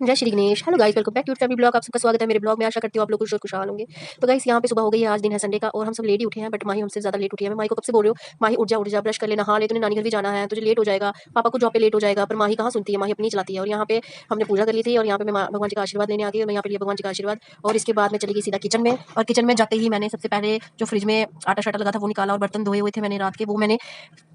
जय Shri Ganesh. Hello guys, welcome back to family blog. आप सबका स्वागत है मेरे ब्लॉग में। आशा करती हूँ आप लोग खुश और खुशहाल होंगे। तो गाइस यहाँ पे सुबह हो गई है, आज दिन है संडे का और हम सब लेट ही उठे हैं, बट माही हमसे ज़्यादा लेट उठी है। मैं माही को कब से बोल रही हूँ, माही उठ जा ब्रश कर ले, नहा ले, तूने नानी घर भी जाना है, तुझे लेट हो जाएगा, पापा को जॉब पे लेट हो जाएगा। पर माही कहाँ सुनती है, माही अपनी चलाती है। और यहाँ पे हमने पूजा कर ली थी और यहाँ पे मैं भगवान जी का आशीर्वाद लेने आ गई और मैं यहाँ पे लिया भगवान जी का आशीर्वाद। और इसके बाद मैं चली गई सीधा किचन में, और किचन में जाते ही मैंने सबसे पहले जो फ्रिज में आटा शाटा लगा था वो निकाला और बर्तन धोए हुए थे मैंने रात के, वो मैंने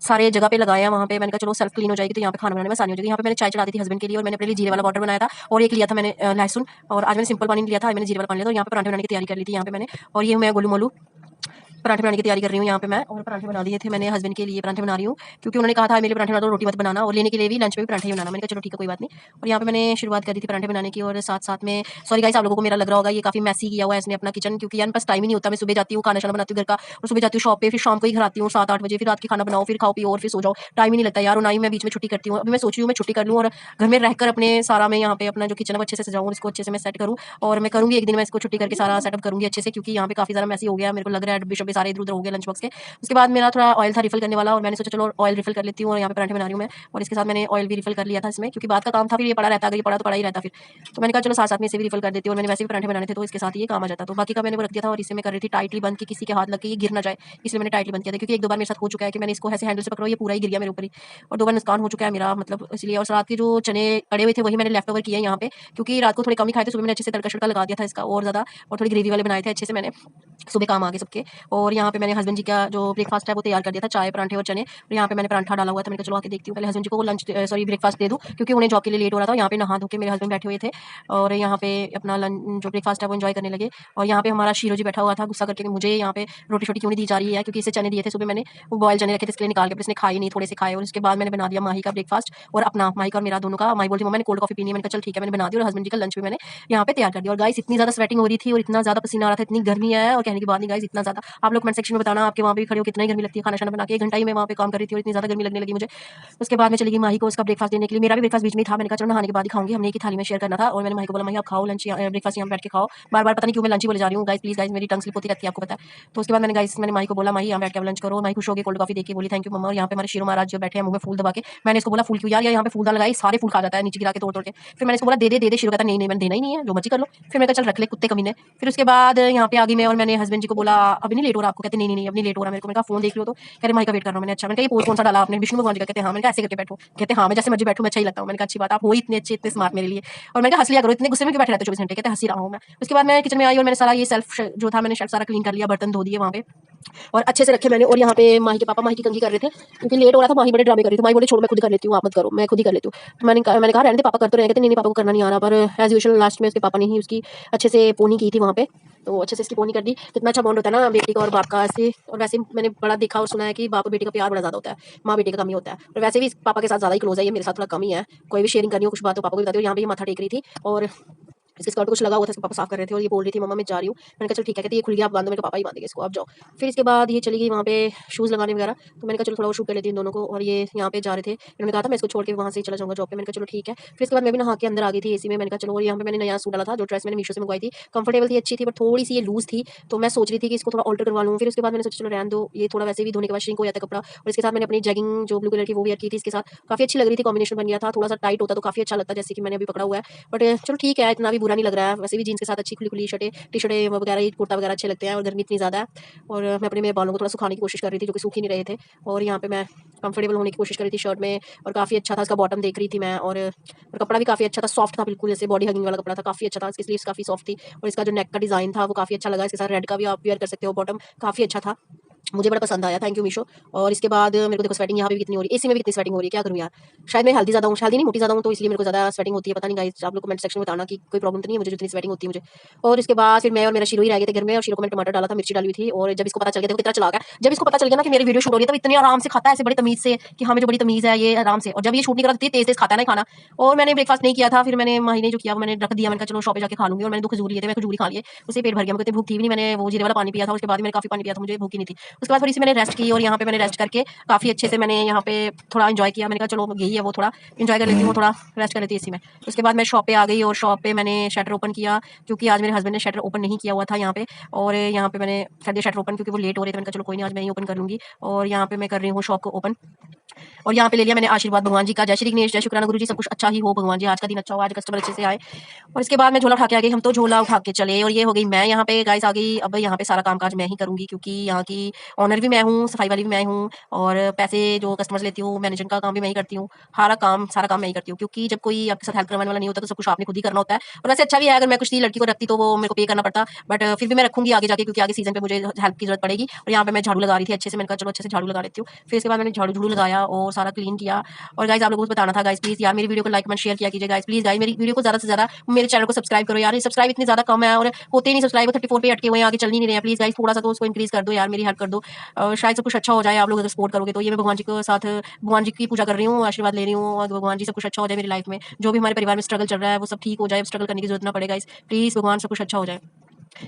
सारे जगह पे लगाया। वहाँ पे मैंने कहा चलो सेल्फ क्लीन हो जाएगी तो यहाँ पे खाना बनाने में आसानी हो जाएगी। यहाँ पे मैंने चाय चढ़ा दी थी हस्बैंड के लिए और मैंने अपने लिए जीरे वाला वाटर बनाया था और एक लिया था मैंने लहसुन, और आज मैंने सिंपल पानी लिया था, आज मैंने जीरे वाला पानी लिया था। और यहाँ पे पराठे बनाने की तैयारी कर ली थी यहाँ पे मैंने। और ये मैं गोलू मोलू पराठे बनाने की तैयारी कर रही हूँ यहाँ पे मैं, और पराठे बना दिए थे मैंने हस्बैंड के लिए। पराठे बना रही हूँ क्योंकि उन्होंने कहा था मेरे पराठे बना दो, रोटी मत बनाना, और लेने के लिए भी लंच में भी पराठे ही बनाना। मैंने कहा चलो ठीक है कोई बात नहीं। और यहाँ पे मैंने शुरुआत कर दी थी पराठे बनाने की, और साथ साथ में सॉरी गाइस आप लोगों को मेरा लग रहा होगा ये काफी मैसी किया हुआ है इसने अपना किचन, क्योंकि यार पास टाइम ही नहीं होता। मैं सुबह जाती हूँ, खाना शाना बनाती हूँ घर का, और सुबह जाती हूँ शॉप पे, फिर शाम को ही घर आती हूँ 7-8 बजे, फिर रात की खाना बनाओ, फिर खाओ पियो और फिर सो जाओ। टाइम ही नहीं लगता यार, और ना ही मैं बीच में छुट्टी करती हूँ। अभी मैं सोच रही हूँ मैं छुट्टी कर लूँ और घर में रहकर अपने सारा मैं यहाँ पे अपना जो किचन है अच्छे से सजाऊँ, इसको अच्छे से मैं सेट करूँ। और मैं करूँगी एक दिन, मैं इसको छुट्टी करके सारा सेटअप करूँगी अच्छे से, क्योंकि यहाँ पे काफी ज़्यादा मैसी हो गया, मेरे को लग रहा है डब्बे शब्बे सारे इधर उधर हो गए लंच बॉक्स के। उसके बाद मेरा थोड़ा ऑयल था रिफिल करने वाला और मैंने सोचा चलो ऑयल रिफिल कर लेती हूँ, और यहाँ पे पराठे बना रही हूँ मैं। और इसके साथ मैंने ऑयल भी रिफिल कर लिया था इसमें, क्योंकि बात का काम था, फिर ये पड़ा रहता, अगर ये पड़ा तो पड़ा ही रहता फिर। तो मैंने कहा चलो साथ साथ में इसे भी रिफिल कर देती हूँ, और मैंने वैसे भी पराठे बनाने थे तो इसके साथ ये काम आ जाता। तो बाकी का मैंने वो रख दिया था और इसे मैं कर रही थी टाइटली बंद, कि किसी के हाथ लग के ये गिर ना जाए, इसलिए मैंने टाइटली बंद किया था। क्योंकि एक दो बार मेरे साथ हो चुका है कि मैंने इसको ऐसे हैंडल से पकड़ो, ये पूरा ही गिर गया मेरे ऊपर ही, और 2 बार नुकसान हो चुका है मेरा, मतलब इसलिए। और रात के जो चने पड़े हुए थे वही मैंने लेफ्ट ओवर किया यहाँ पे, क्योंकि रात को थोड़े कम ही खाए थे, सुबह मैंने अच्छे से तड़का शड़का लगा दिया था इसका और ज़्यादा, और थोड़ी ग्रेवी वाले बनाए थे अच्छे से मैंने, सुबह काम आ गए सबके। और यहाँ पे मैंने हस्बैंड जी का जो ब्रेकफास्ट है वो तैयार कर दिया था, चाय पराठे और चने। और यहाँ पे मैंने पराठा डाला हुआ था, मैंने कहा चलो आके देखती हूँ पहले हस्बैंड जी को लंच सॉरी ब्रेकफास्ट दे दूँ, क्योंकि उन्हें जॉब के लिए लेट हो रहा था। यहाँ पे नहा धो के मेरे हस्बैंड बैठे हुए थे और यहाँ पे अपना लंच जो ब्रेकफास्ट है वो एंजॉय करने लगे। और यहाँ पे हमारा शीरो जी बैठा हुआ था गुस्सा करके कि मुझे यहाँ पे रोटी शोटी क्यों नहीं दी जा रही है, क्योंकि इसे चने दिए थे सुबह मैंने, वो बॉयल चने रखे थे इसके लिए निकाल के, पर इसने खाए नहीं, थोड़े से खाए। और उसके बाद मैंने बना दिया माही का ब्रेकफास्ट और अपना, माही का और मेरा दोनों का। माही बोलती मैंने कोल्ड कॉफी पीनी है, मैंने कहा चल ठीक है, मैंने बना दी। और हस्बैंड जी का लंच भी मैंने यहाँ पे तैयार कर दिया। और गाइस इतनी ज़्यादा स्वेटिंग हो रही थी और इतना ज़्यादा पसीना आ रहा था, इतनी गर्मी है और कहने की बात नहीं गाइस, इतना ज़्यादा। आप लोग कमेंट सेक्शन में बताना आपके वहाँ भी खड़े हो कितना ही गर्मी लगती है, खाना शाना बना के 1 घंटा ही मैं वहाँ पे काम कर रही थी और इतनी ज़्यादा गर्मी लगने लगी मुझे। उसके बाद मैं चली गई माही को उसका ब्रेकफास्ट देने के लिए। मेरा भी ब्रेकफास्ट बीच में ही था, मैंने कहा चलो नहाने के बाद ही खाऊंगी, हमने एक ही थाली में शेयर करना था। और मैंने माही को बोला माही आप खाओ लंच, ब्रेकफास्ट यहाँ बैठ के खाओ। बार बार पता नहीं क्यों मैं लंच ही बोले जा रही हूँ गाइस, प्लीज गाइस मेरी टंग स्लिप होती रहती है आपको पता है। तो उसके बाद मैंने माही को बोला माही यहाँ बैठ के लंच करो। माही खुश हो गई, कोल्ड कॉफी देखी, बोली थैंक यू मम्मा। और यहाँ पे हमारे शिरो महाराज जो बैठे हैं मुंह में फूल दबा के, मैंने इसको बोला फूल क्यों यार, यहाँ पे फूलदान लगाई सारे फूल खा जाता है नीचे गिरा के तोड़ तोड़ के। फिर मैंने इसको बोला दे दे शिरो, कहता नहीं नहीं मैंने देना ही नहीं है, जो मर्जी कर लो। फिर मैंने कहा चल रख ले कुत्ते कमीने। फिर उसके बाद यहाँ पे आ गई मैं और मैंने हस्बैंड जी को बोला अभी नहीं लेट हो रहा आपको, कहते नहीं नहीं अभी नहीं लेट हो रहा मेरे को। मैंने कहा फोन देख लो तो कह रहे माही का वेट कर रहा हूँ। मैंने अच्छा, मैंने कहा ये पोस्ट कौन सा डाला आपने, विष्णु भगवान जी का? कहते हाँ। मैंने कहा ऐसे करके बैठो, कहते हाँ मैं जैसे मर्जी बैठूं मैं अच्छा ही लगता हूँ। मैंने कहा अच्छी बात, आप हो इतने अच्छे इतने स्मार्ट मेरे लिए। और मैंने कहा हंस लिया करो, इतने गुस्से में क्यों बैठे रहते हो 24 घंटे? कहते हंसी रहा हूँ मैं। उसके बाद मैं किचन में आई और मैंने सारा ये सेल्फ जो था मैंने शेल्फ सारा क्लीन कर लिया, बर्तन धो दिए वहाँ पे और अच्छे से रखे मैंने। और यहाँ पे माही के पापा माही की कंघी कर रहे थे क्योंकि लेट हो रहा था, माही बड़े ड्रामे कर रही थी। माही बोले छोड़ मैं खुद कर लेती हूँ, आप मत करो, मैं खुद ही कर लेती हूँ। तो मैंने कहा रहने दे, पापा कर तो रहे, कहते नहीं नहीं पापा को करना नहीं आ रहा। पर एज यूजुअल लास्ट में उसके पापा ने ही उसकी अच्छे से पोनी की थी वहाँ पे, तो अच्छे से इसकी पोनी कर दी। कितना अच्छा बॉन्ड होता है ना बेटी का और बाप का ऐसे। और वैसे मैंने बड़ा देखा और सुना है कि बाप और बेटी का प्यार बड़ा ज़्यादा होता है, माँ बेटी का कम ही होता है। और वैसे भी पापा के साथ ज़्यादा ही क्लोज है, ये मेरे साथ थोड़ा कम ही है। कोई भी शेयरिंग करनी हो कुछ बात तो पापा को बताती हूँ। यहाँ पे ये माथा टेक रही थी और इसके स्कर्ट कुछ लगा हुआ था, इसके पापा साफ कर रहे थे और ये बोल रही थी मम्मा मैं जा रही हूँ। मैंने कहा चल ठीक है, कहती ये खुल गया आप बांधो। मेरे पापा ही बांधेंगे इसको, आप जाओ। फिर इसके बाद ये चली गई वहाँ पे शूज़ लगाने वगैरह, तो मैंने कहा चलो थोड़ा वो शूट कर लेती हूँ इन दोनों को। और ये यहाँ पे जा रहे थे, इन्होंने कहा था मैं इसको छोड़ के वहाँ से चला जाऊँगा जॉब पे। मैंने कहा चलो ठीक है। फिर इसके बाद मैं भी नहा के अंदर आ गई थी एसी में। मैंने कहा चलो, और यहाँ पे मैंने नया सूट डाला था, जो ड्रेस मैंने मीशो से मंगवाई थी, कंफर्टेबल थी, अच्छी थी, बट थोड़ी सी ये लूज थी, तो मैं सोच रही थी कि इसको थोड़ा ऑल्टर करवा लूँ। फिर उसके बाद मैंने सोचा चलो रहने दो, ये थोड़ा वैसे भी धोने के बाद श्रिंक हो जाता है कपड़ा। और इसके साथ मैंने अपनी जैगिंग जो ब्लू कलर की वो वेयर की थी, इसके साथ काफ़ी अच्छी लग रही थी, कॉम्बिनेशन बन गया था। थोड़ा सा टाइट होता तो काफ़ी अच्छा लगता, जैसे कि मैंने अभी पकड़ा हुआ है। बट चलो ठीक है, इतना भी बुरा नहीं लग रहा है। वैसे भी जीन्स के साथ अच्छी खुली खुली शर्टें टी शर्टें वगैरह, कुर्ता वगैरह अच्छे लगते हैं और गर्मी इतनी ज़्यादा है। और मैं अपने मेरे बालों को थोड़ा सुखाने की कोशिश कर रही थी, जो कि सूख ही नहीं रहे थे। और यहाँ पे मैं कंफर्टेबल होने की कोशिश कर रही थी शर्ट में, और काफ़ी अच्छा था इसका बॉटम देख रही थी मैं। और कपड़ा भी काफ़ी अच्छा था, सॉफ्ट था, बिल्कुल जैसे बॉडी हगिंग वाला कपड़ा था, काफ़ी अच्छा था। इसकी स्लीव्स काफ़ी सॉफ्ट थी और इसका जो नेक का डिज़ाइन था वो काफ़ी अच्छा लगा। इसके साथ रेड का भी आप वेयर कर सकते हो, बॉटम काफ़ी अच्छा था, मुझे बड़ा पसंद आया, थैंक यू मीशो। और इसके बाद मेरे को देखो स्वेटिंग यहाँ पे भी कितनी हो रही है, एसी में भी कितनी स्वेटिंग हो रही है, क्या करूँ यार। शायद मैं हेल्दी ज़्यादा हूँ, हेल्दी नहीं मोटी ज़्यादा हूँ, तो इसलिए मेरे को ज़्यादा स्वेटिंग होती है, पता नहीं गाइस आप लोग कमेंट सेक्शन में बताना कि कोई प्रॉब्लम तो नहीं है मुझे जितनी स्वेटिंग होती है मुझे। और इसके बाद फिर मैं और मेरा शीरो ही रह गए थे घर में, और शीरो को मैंने टमाटर डाला था, मिर्ची डाली हुई थी। और जब इसको पता चल गया, देखो कितना चला गया, जब इसको पता चल गया ना कि मेरी वीडियो शूट हो रही है, तो इतनी आराम से खाता है ऐसे बड़ी तमीज़ से कि हाँ मुझे बड़ी तमीज़ है ये आराम से। और जब ये शूट नहीं करा तेज तेज खाता है ना खाना। और मैंने ब्रेकफास्ट नहीं किया था, फिर मैंने माही ने जो किया वो मैंने रख दिया। मैंने कहा चलो शॉप पे जाके खा लूंगी। और मैंने 2 खजूर लिए थे, मैं खजूरी खा लिए, उससे पेट भर गया, मुझे भूख थी भी नहीं। मैंने वो जीरे वाला पानी पिया था, उसके बाद मैंने काफ़ी पानी पिया था, मुझे भूख ही नहीं थी। उसके बाद थोड़ी सी मैंने रेस्ट की और यहाँ पे मैंने रेस्ट करके काफ़ी अच्छे से मैंने यहाँ पे थोड़ा इन्जॉय किया। मैंने कहा चलो यही है वो, थोड़ा इन्जॉय कर लेती हूँ, थोड़ा रेस्ट कर लेती है इसी में। उसके बाद मैं शॉप पे आ गई और शॉप पे मैंने शटर ओपन किया, क्योंकि आज मेरे हस्बैंड ने शटर ओपन नहीं किया हुआ था यहाँ पे। और यहाँ पे मैंने कर दिया शटर ओपन, क्योंकि वो लेट हो रहे थे। मैंने कहा चलो कोई नहीं, आज मैं ही ओपन कर लूँगी। और यहाँ पे मैं कर रही हूँ शॉप को ओपन। और यहाँ पे ले लिया मैंने आशीर्वाद भगवान जी का। जय श्री गणेश, जय शुक्राना गुरु जी, सब कुछ अच्छा ही हो भगवान जी, आज का दिन अच्छा हो, आज कस्टमर अच्छे से आए। और इसके बाद मैं झोला उठा के आ गई। हम तो झोला उठा के चले और ये हो गई मैं यहाँ पे गाइस आ गई। अब यहाँ पे सारा कामकाज मैं ही करूँगी, क्योंकि यहाँ की ओनर भी मैं हूँ, सफाई वाली भी मैं हूँ, और पैसे जो कस्टमर्स लेती हूँ, मैनेजमेंट का काम भी मैं ही करती हूँ। सारा काम मैं ही करती हूँ, क्योंकि जब कोई आपके साथ हेल्प करवाने वाला नहीं होता तो सब कुछ आपने खुद ही करना होता है। और वैसे अच्छा भी है, अगर मैं कुछ लड़की को रखती तो वो मेरे को पे करना पड़ता, बट फिर भी मैं रखूंगी आगे जाके, क्योंकि आगे सीजन पे मुझे हेल्प की जरूरत पड़ेगी। और यहाँ पे मैं झाड़ू लगा रही थी अच्छे से। मैंने कहा चलो अच्छे से झाड़ू लगा लेती हूँ। फिर इसके बाद मैंने झाड़ू झाड़ू लगाया और सारा क्लीन किया। और गाइस आप लोगों को बताना था गाइस, प्लीज यार मेरी वीडियो को लाइक कमेंट शेयर किया कीजिए गाइस, प्लीज गाइस मेरी वीडियो को ज्यादा से ज्यादा मेरे चैनल को सब्सक्राइब करो यार। सब्सक्राइब इतने ज्यादा कम है और होते नहीं सब्सक्राइब, 34 पे अटके हुए हैं, आगे चल नहीं रहे हैं। प्लीज गाइस थोड़ा सा तो उसको इंक्रीज कर दो यार, मेरी हेल्प कर दो। शायद सब कुछ अच्छा हो जाए आप लोग अगर सपोर्ट करोगे तो। ये मैं भगवान जी के साथ भगवान जी की पूजा कर रही हूँ, आशीर्वाद ले रही हूँ, और भगवान जी सब कुछ अच्छा हो जाए मेरी लाइफ में। जो भी हमारे परिवार में स्ट्रगल चल रहा है वो सब ठीक हो जाए, स्ट्रगल करने की जरूरत ना पड़े गाइस, प्लीज भगवान सब कुछ अच्छा हो जाए।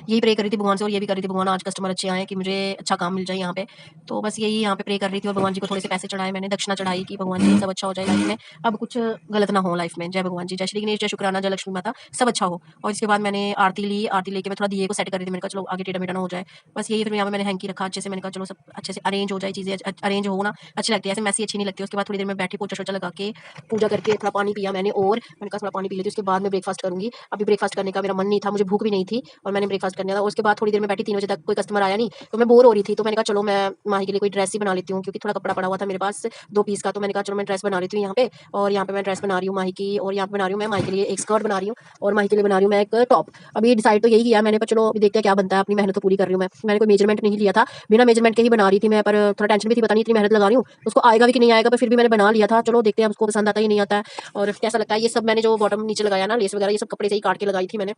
यही प्रे कर रही थी भगवान से, और ये भी कर रही थी भगवान आज कस्टमर अच्छे आए, कि मुझे अच्छा काम मिल जाए यहाँ पे। तो बस यही यहाँ पे प्रे कर रही थी। और भगवान जी को थोड़े से पैसे चढ़ाए मैंने, दक्षिणा चढ़ाई कि भगवान जी सब अच्छा हो जाए लाइफ में, अब कुछ गलत ना हो लाइफ में। जय भगवान जी, जय श्री गणेश, जय शुक्राना, जय लक्ष्मी माता, सब अच्छा हो। और इसके बाद मैंने आरती ली, आरती लेके मैं थोड़ा दिए को सेट कर रही थी। मैंने कहा चलो आगे टेढ़ा मेढ़ा ना हो जाए, बस यही। फिर यहाँ पे मैंने हैंकी रखा अच्छे से। मैंने कहा चलो सब अच्छे से अरेंज हो जाए, चीजें अरेंज हो ना अच्छी लगती है, ऐसे मैसी अच्छी नहीं लगती। उसके बाद थोड़ी देर में बैठी, पोचा शोचा लगा के पूजा करके थोड़ा पानी पिया मैंने, और मैंने कहा थोड़ा पानी पी लेती हूँ, उसके बाद मैं ब्रेकफास्ट करूंगी। अभी ब्रेकफास्ट करने का मेरा मन नहीं था, मुझे भूख भी नहीं थी, और मैंने ब्रेकफास्ट करने था। उसके बाद थोड़ी देर में बैठी, 3 बजे तक कोई कस्टमर आया नहीं, तो मैं बोर हो रही थी। तो मैंने कहा चलो मैं माही के लिए कोई ड्रेस ही बना लेती हूँ, क्योंकि थोड़ा कपड़ा पड़ा हुआ था मेरे पास 2 पीस का। तो मैंने कहा चलो मैं ड्रेस बना लेती हूँ यहाँ पे। और यहाँ पे मैं ड्रेस बना रही हूँ माही की, और यहाँ पे बना रही हूँ मैं माही के लिए एक स्कर्ट बना रही हूँ, और माही के लिए बना रही हूँ मैं एक टॉप। अभी डिसाइड तो यही किया मैंने, पर चलो अभी देखते हैं क्या बनता है। अपनी मेहनत तो पूरी कर रही हूँ मैं, मैंने कोई मेजरमेंट नहीं लिया था, बिना मेजरमेंट के ही बना रही थी मैं। पर थोड़ा टेंशन भी थी, पता नहीं इतनी मेहनत लगा रही हूँ उसको आएगा भी कि नहीं आएगा, पर फिर भी मैंने बना लिया था। चलो देखते हैं उसको पसंद आता है नहीं आता है, और कैसा लगता है। ये सब मैंने जो बॉटम नीचे लगाया ना, लेस वगैरह, ये सब कपड़े से ही काट के लगाई थी मैंने।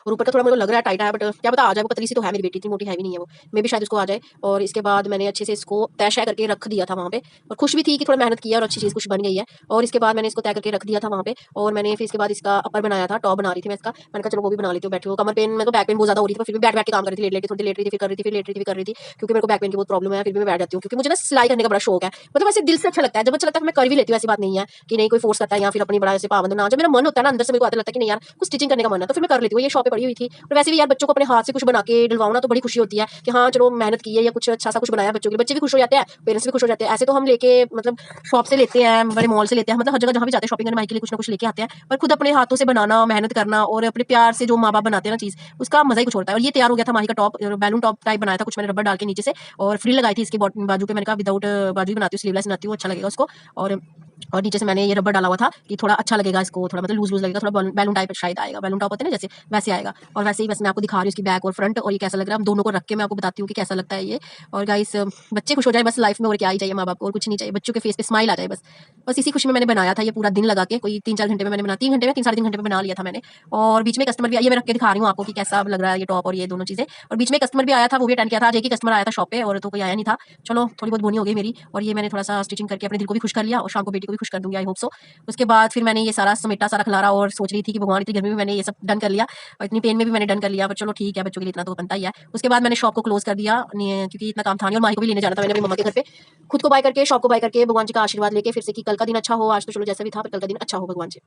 और ऊपर का थोड़ा मुझे लग रहा है टाइट है, बट क्या पता आ जाए। वो पतली सी तो है मेरी बेटी, इतनी मोटी है भी नहीं है वो, मे भी शायद उसको आ जाए। और इसके बाद मैंने अच्छे से इसको तय शय करके रख दिया था वहाँ पे, और खुश भी थी कि थोड़ा मेहनत किया और अच्छी चीज़ कुछ बन गई है। और इसके बाद मैंने इसको तय करके रख दिया था वहाँ पे। और मैंने फिर इसके बाद इसका अपर बनाया था, टॉप बना रही थी मैं इसका। मैंने कहा चलो वो भी बना लेती हूँ, बैठी हूँ। कमर पेन, मेरे को बैक पेन बहुत ज़्यादा हो रही थी, फिर भी बैठ बैठ के काम कर रही थी, लेट लेट के, थोड़ी लेट रही थी, फिर कर रही थी, फिर लेट रही थी, फिर कर रही थी, क्योंकि मेरे को बैक पेन की बहुत प्रॉब्लम है। फिर भी मैं बैठ जाती हूँ, क्योंकि मुझे ना सिलाई करने का बड़ा शौक है। मतलब ऐसे दिल से अच्छा लगता है, जब अच्छा लगता है मैं कर भी लेती हूँ। ऐसी बात नहीं है कि नहीं कोई फोर्स करता है या फिर अपनी बड़ा ऐसे पाबंद ना। जब मेरा मन होता है ना अंदर से, मेरे को आता लगता है कि नहीं यार कुछ स्टिचिंग करने का मन है, तो फिर मैं कर लेती हूँ। ये शॉप पे पड़ी हुई थी, और वैसे भी यार बच्चों को अपने हाथ से कुछ बना के दिलवाओ ना तो बड़ी खुशी होती है कि हाँ चलो मेहनत की है या कुछ अच्छा सा कुछ बनाया बच्चों के लिए। बच्चे भी खुश हो जाते हैं, पेरेंट्स भी खुश हो जाते हैं। ऐसे तो हम लेके मतलब शॉप से लेते हैं, बड़े मॉल से लेते हैं, मतलब हर जगह जहाँ भी जाते हैं शॉपिंग करने माई के लिए कुछ ना कुछ लेके आते हैं, पर खुद अपने हाथों से बनाना, मेहनत करना, और अपने प्यार से जो माँ बाप बनाते हैं ना चीज़, उसका मजा ही कुछ होता है। और ये तैयार हो गया था माही का टॉप, बैलून टॉप टाइप बनाया था कुछ मैंने रबर डाल के नीचे से, और फ्रिल लगाई थी इसके बाजू पे। मैंने कहा विदाउट बाजू ही बनाती हूँ, स्लीवलेस बनाती हूँ, अच्छा लगेगा उसको। और नीचे से मैंने ये रबर डाला हुआ था कि थोड़ा अच्छा लगेगा इसको, थोड़ा मतलब लूज लूज लगेगा, थोड़ा बैलून टाइप शायद आएगा, बैलून टॉप होते हैं ना जैसे, वैसे आएगा। और वैसे ही बस मैं आपको दिखा रही हूँ इसकी बैक और फ्रंट, और ये कैसा लग रहा है। हम दोनों को रख के मैं आपको बताती हूँ कि कैसा लगता है ये। और गाइस बच्चे खुश हो जाए बस लाइफ में, और क्या ही चाहिए माँ बाप को, और कुछ नहीं चाहिए। बच्चों के फेस पे स्माइल आ जाए बस, बस इसी खुशी में मैंने बनाया था ये पूरा दिन लगा के। कोई 3-4 घंटे में मैंने बना, 3 घंटे में, 3 साढ़े 3 घंटे में बना लिया था मैंने। और बीच में कस्टमर भी, ये मैं रख के दिखा रही हूँ आपको कि कैसा लग रहा है ये टॉप और ये दोनों चीजें। और बीच में कस्टमर भी आया था, वो भी अटेंड किया था। आज एक ही कस्टमर आया था शॉप पे, और तो कोई आया नहीं था। चलो थोड़ी बहुत बोनी हो गई मेरी, और ये मैंने थोड़ा सा स्टिचिंग करके अपने दिल को भी खुश कर लिया, और शाम को बेटी को भी खुश कर दूंगी, आई होप सो। उसके बाद फिर मैंने ये सारा समेटा, सारा खलारा, और सोच रही थी कि भगवान इतनी गर्मी में मैंने ये सब डन कर लिया, और इतनी पेन में भी मैंने डन कर लिया, पर चलो ठीक है, बच्चों के लिए इतना तो बनता ही है। उसके बाद मैंने शॉप को क्लोज कर दिया, क्योंकि इतना काम था नहीं, और माही को भी लेने जाना था मैंने अपनी मम्मा के घर पे। खुद को बाय करके, शॉप को बाय करके, भगवान जी का आशीर्वाद लेके फिर से कि कल का दिन अच्छा हो। आज तो चलो जैसा भी था, पर कल का दिन अच्छा हो भगवान जी।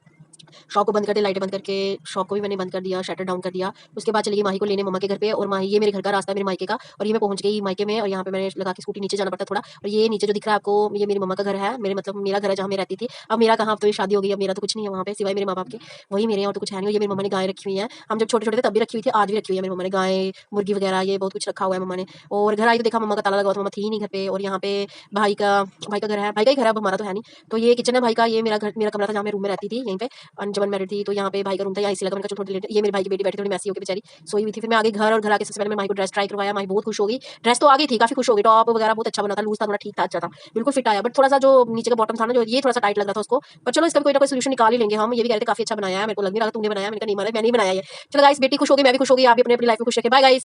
शॉप को बंद कर दिया, लाइटें बंद करके शॉप को भी मैंने बंद कर दिया, शटर डाउन कर दिया। उसके बाद चली गई माही को लेने मम्मा के घर पे, और माही, ये मेरे घर का रास्ता है मेरे मायके का, और ये मैं पहुंच गई मायके में। और यहाँ पे मैंने लगा के स्कूटी, नीचे जाना पड़ता थोड़ा। और ये नीचे जो दिख रहा है आपको, ये मेरी मम्मा का घर है, मेरे मतलब मेरा घर है जहाँ मैं रहती थी। अब मेरा कहाँ, अब तो ये शादी हो गई, अब मेरा तो कुछ नहीं है वहाँ पे सिवाय मेरे माँ बाप के, वही मेरे हैं, और तो कुछ है नहीं। ये मेरी मम्मा ने गाय रखी हुई है, हम जब छोटे छोटे थे तब भी रखी हुई थी, आज भी रखी हुई है मेरी मम्मा ने गाय, मुर्गी वगैरह, ये बहुत कुछ रखा हुआ है मम्मा ने। और घर आई तो देखा मम्मा का ताला लगा हुआ था, मम्मा थी ही नहीं घर पे। और यहाँ पे भाई का घर है, भाई का ही घर है, अब हमारा तो है नहीं। तो ये किचन है भाई का, ये मेरा घर, मेरा कमरा था जहाँ मैं रूम में रहती थी, यहीं पे जब मैरिड थी। तो यहाँ पे भाई का रूम था, यहाँ इसी लगा। मैंने कहा थोड़ी लेट, ये मेरे भाई की बेटी बैठी थोड़ी मैसी होकर बेचारी सोई हुई थी। फिर मैं आगे घर, और घर आके सबसे पहले मैं माही को ड्रेस ट्राई करवाया। माही बहुत खुश हो गई, ड्रेस तो आ गई थी, काफी खुश हो गई। टॉप वगैरह बहुत अच्छा बना था, लूज था, थोड़ा ठीक था, अच्छा था, बिल्कुल फिट आया। बट थोड़ा सा जो नीचे का बॉटम था ना, जो ये थोड़ा सा टाइट लग रहा था उसको, पर चलो इसका भी कोई ना कोई सोल्यूशन निकाल ही लेंगे हम। ये भी कह रहे थे काफी अच्छा बनाया है, मेरे को लग नहीं रहा तूने बनाया, मैंने कहा नहीं माना, मैंने ही बनाया है। चलो गाइस, बेटी खुश हो गई, मैं भी खुश हो गई, आप भी अपनी अपनी लाइफ में खुश रखें। Bye guys.